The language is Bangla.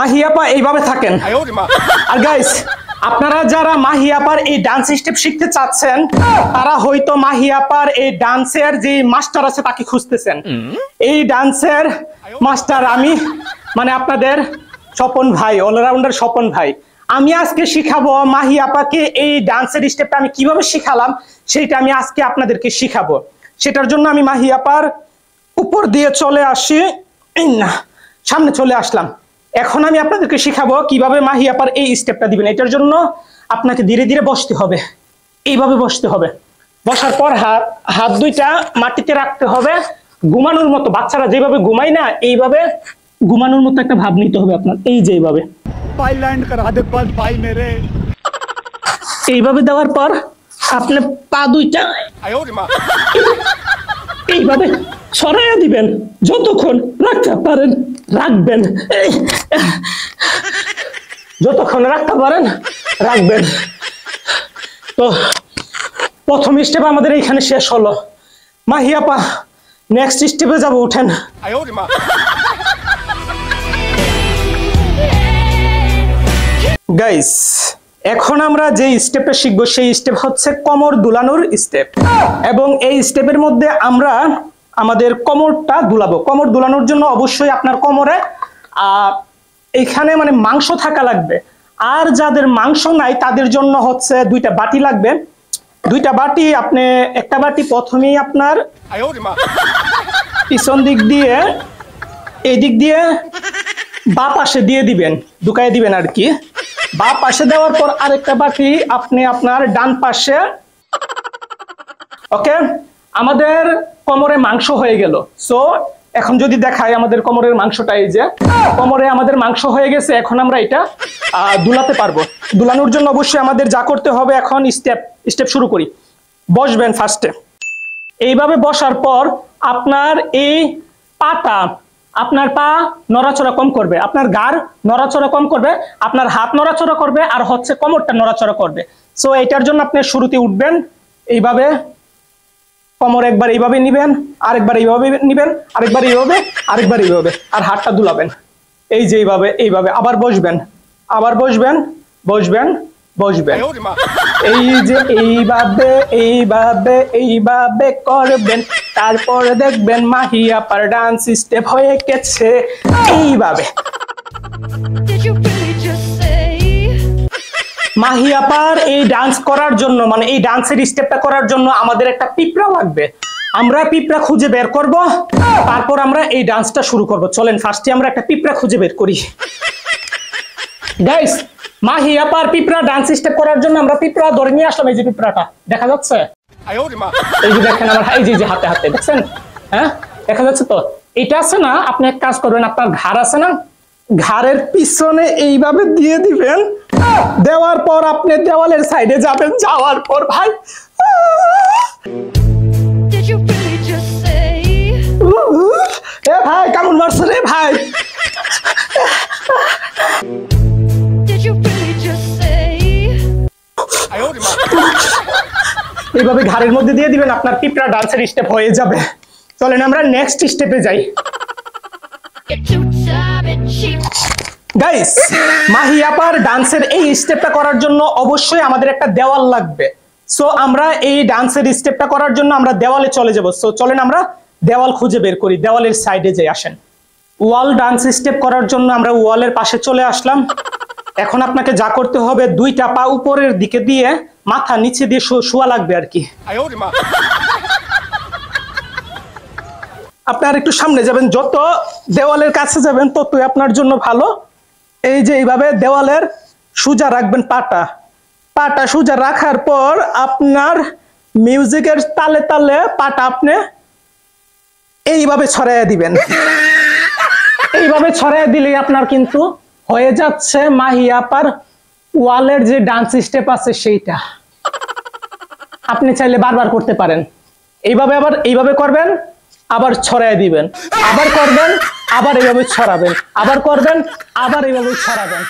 মাহি আপা এইভাবে থাকেন। আর গাইস, আপনারা যারা মাহি আপার এই ডান্স স্টেপ শিখতে চাচ্ছেন, তারা হয়তো মাহি আপার এই ডান্সের যে মাস্টার আছে তাকে খুঁজতেছেন। এই ডান্সের মাস্টার আমি, মানে আপনাদের স্বপন ভাই, অলরাউন্ডার স্বপন ভাই। আমি আজকে শিখাবো মাহি আপাকে এই ডান্সের স্টেপটা আমি কিভাবে শিখালাম, সেইটা আমি আজকে আপনাদেরকে শিখাবো। সেটার জন্য আমি মাহি আপার উপর দিয়ে চলে আসি, সামনে চলে আসলাম। এখন আমি আপনাদেরকে শিখাবো কিভাবে মাহি আপার এই স্টেপটা দিবেন। এটার জন্য আপনাকে ধীরে ধীরে বসতে হবে, এইভাবে বসতে হবে। বসার পর হাত দুইটা মাটিতে রাখতে হবে, ঘুমানোর মতো। বাচ্চারা যেভাবে ঘুমায় না, এইভাবে ঘুমানোর মতো একটা ভাব নিতে হবে আপনার। এই যে এইভাবে এইভাবে দেওয়ার পর আপনি পা দুইটা এইভাবে ছড়াইয়া দিবেন, যতক্ষণ রাখতে পারেন রাখবেন, যতক্ষণ রাখতে পারেন রাখবেন। তো প্রথম স্টেপ আমাদের এইখানে শেষ হলো। মাহি আপা নেক্সট স্টেপে যাব, উঠেন। গাইস, এখন আমরা যে স্টেপটা শিখবো সেই স্টেপ হচ্ছে কোমর দুলানোর স্টেপ। এবং এই স্টেপের মধ্যে আমরা আমাদের কোমরটা দুলাবো। কোমর দুলানোর জন্য অবশ্যই আপনার কোমরে এইখানে মানে মাংস থাকা লাগবে। আর যাদের মাংস নাই তাদের জন্য হচ্ছে দুইটা বাটি লাগবে। দুইটা বাটি, আপনি একটা বাটি প্রথমেই আপনার পিছন দিক দিয়ে এই দিক দিয়ে বাঁ পাশে দিয়ে দিবেন, ঢুকাই দিবেন আর কি। বাঁ পাশে দেওয়ার পর আরেকটা বাটি আপনি আপনার ডান পাশে। ওকে, আমাদের কোমরে মাংস হয়ে গেল। সো এখন যদি দেখাই আমাদের কোমরের মাংসটা, এই যে কোমরে আমাদের মাংস হয়ে গেছে। এখন আমরা এটা দুলাতে পারবো। দুলানোর জন্য অবশ্যই আমাদের যা করতে হবে, এখন স্টেপ শুরু করি। বসবেন ফার্স্টে। এইভাবে বসার পর আপনার এই পাটা, আপনার পা নড়াচড়া কম করবে, আপনার ঘাড় নড়াচড়া কম করবে, আপনার হাত নড়াচড়া করবে, আর হচ্ছে কোমরটা নড়াচড়া করবে। সো এইটার জন্য আপনি শুরুতে উঠবেন এইভাবে, কোমর একবার এইভাবে নিবেন, আরেকবার এইভাবে নিবেন, আরেকবার এইভাবে, আরেকবার এইভাবে, আর হাতটা দুলাবেন। এই যে এইভাবে এইভাবে, আবার বসবেন, আবার বসবেন, বসবেন, বসবেন। এই যে এইভাবে এইভাবে এইভাবে করবেন, তারপরে দেখবেন মাহি আপার ডান্স স্টেপ হয়ে গেছে এইভাবে। মাহি আপার এই ডান্স করার জন্য, মানে এই ডান্সের স্টেপটা করার জন্য আমাদের একটা পিঁপড়া লাগবে। আমরা পিঁপড়া খুঁজে বের করব, তারপর আমরা এই ডান্সটা শুরু করব। চলেন ফার্স্টে আমরা একটা পিঁপড়া খুঁজে বের করি। গাইস, মাহি আপার পিঁপড়া ডান্স স্টেপ করার জন্য আমরা পিঁপড়া ধরে নিয়ে আসলাম। এই যে পিঁপড়াটা দেখা যাচ্ছে, এই যে দেখেন আমার, এই যে হাতে হাতে দেখছেন, হ্যাঁ দেখা যাচ্ছে তো। এটা আছে না, আপনি এক কাজ করবেন, আপনার ঘাড় আছে না, ঘাড়ের পিছনে এইভাবে দিয়ে দিবেন। দেওয়ার পর আপনি দেওয়ালের সাইডে যাবেন, যাওয়ার পর ভাই এ ভাই কেমন মারছে রে ভাই। এইভাবে ঘাড়ের মধ্যে দিয়ে দিবেন, আপনার পিঁপড়া ডান্সের স্টেপ হয়ে যাবে। চলেন আমরা নেক্সট স্টেপে যাই। গাইস, মাহি আপার ডান্সের এই স্টেপটা করার জন্য অবশ্যই আমাদের একটা দেওয়াল লাগবে। সো আমরা এই ডান্সের স্টেপটা করার জন্য আমরা দেওয়ালে চলে যাব। সো চলেন আমরা দেওয়াল খুঁজে বের করি, দেওয়ালের সাইডে যাই। আসেন, ওয়াল ডান্স স্টেপ করার জন্য আমরা ওয়ালের পাশে চলে আসলাম। এখন আপনাকে যা করতে হবে, দুইটা পা উপরের দিকে দিয়ে মাথা নিচে দিয়ে শোয়া লাগবে আর কি। আপনার একটু সামনে যাবেন, যত দেওয়ালের কাছে যাবেন ততই আপনার জন্য ভালো। এই যে এইভাবে দেওয়ালের সোজা রাখবেন পাটা। পাটা সোজা রাখার পর আপনার মিউজিকের তালে তালে পাটা আপনি এইভাবে ছড়াইয়া দিবেন। এইভাবে ছড়াইয়া দিলে আপনার কিন্তু হয়ে যাচ্ছে মাহি আপার ওয়ালের যে ডান্স স্টেপ আছে সেইটা। আপনি চাইলে বারবার করতে পারেন। এইভাবে আবার এইভাবে করবেন, আবার ছড়াইয়া দিবেন, আবার করবেন, আবার এইভাবে ছড়াবেন, আবার করবেন, আবার এইভাবে ছড়াবেন।